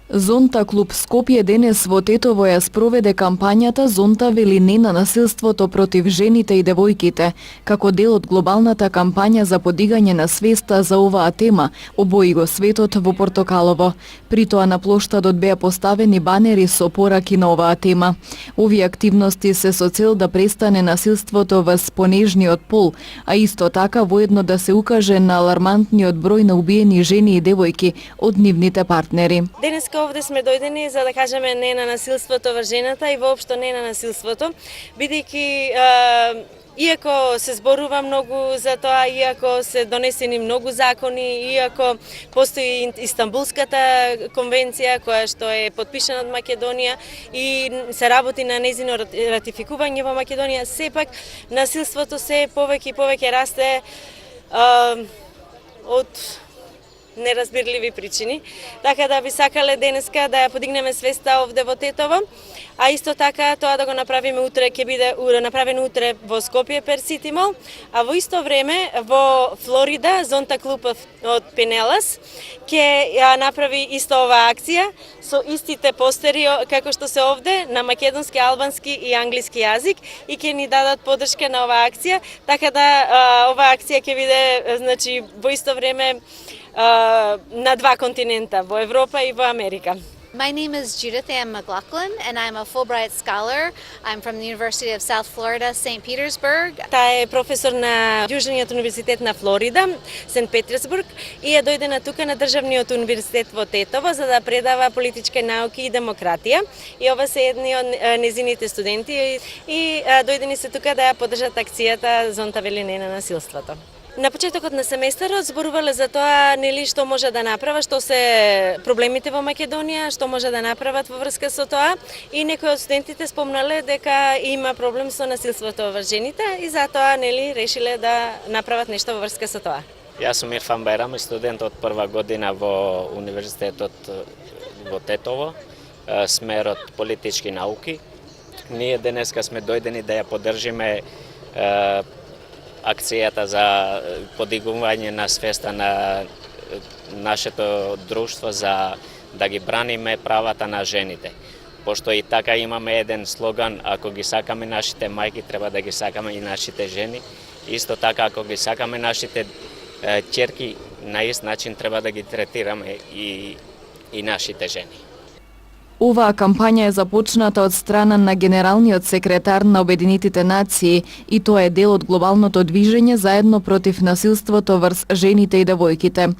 Зонта клуб Скопје денес во Тетово ја спроведе кампањата Зонта вели не на насилството против жените и девојките, како дел од глобалната кампања за подигање на свеста за оваа тема, обои го светот во Портокалово. При тоа на плоштадот беа поставени банери со пораки на оваа тема. Овие активности се со цел да престане насилството врз понежниот пол, а исто така воедно да се укаже на алармантниот број на убиени жени и девојки од нивните партнери. Денеска овде сме дојдени за да кажеме не на насилството врз жената и воопшто не на насилството, бидејќи иако се зборува многу за тоа, иако се донесени многу закони, иако постои Истанбулската конвенција која што е потпишана од Македонија и се работи на нејзино ратификување во Македонија, сепак насилството се повеќе и повеќе расте од неразбирливи причини. Така да би сакале денеска да ја подигнеме свеста овде во Тетово, а исто така тоа да го направиме утре, ќе биде направено утре во Скопје per City Mall, а во исто време во Флорида Зонта клуб од Пенелас ќе ја направи исто оваа акција со истите постери како што се овде на македонски, албански и англиски јазик и ќе ни дадат поддршка на оваа акција, така да оваа акција ќе биде значи во исто време на два континента, во Европа и во Америка. My name is Judith Ann McLaughlin, and I'm a Fulbright Scholar. I'm from the University of South Florida, St. Petersburg. Таа е професор на Јужниот универзитет на Флорида, Сент Петерсбург, и е дојдена тука на Државниот универзитет во Тетово за да предава политички науки и демократија. И ова се едни од незините студенти и дојдени се тука да ја поддржат акцијата Зонта вели не на насилството. На почетокот на семестарот зборувале за тоа нели што може да направат, што се проблемите во Македонија, што може да направат во врска со тоа и некои од студентите спомнале дека има проблем со насилството врз жените и затоа нели решиле да направат нешто во врска со тоа. Јас сум Ирфан Байрам, студент од прва година во Универзитетот во Тетово, смерот политички науки. Ние денеска сме дојдени да ја поддржиме акцијата за подигување на свеста на нашето друштво за да ги браниме правата на жените. Пошто и така имаме еден слоган, ако ги сакаме нашите мајки, треба да ги сакаме и нашите жени. Исто така, ако ги сакаме нашите ќерки, на ист начин треба да ги третираме и нашите жени. Оваа кампања е започната од страна на генералниот секретар на Обединетите нации и тоа е дел од глобалното движење заедно против насилството врз жените и девојките.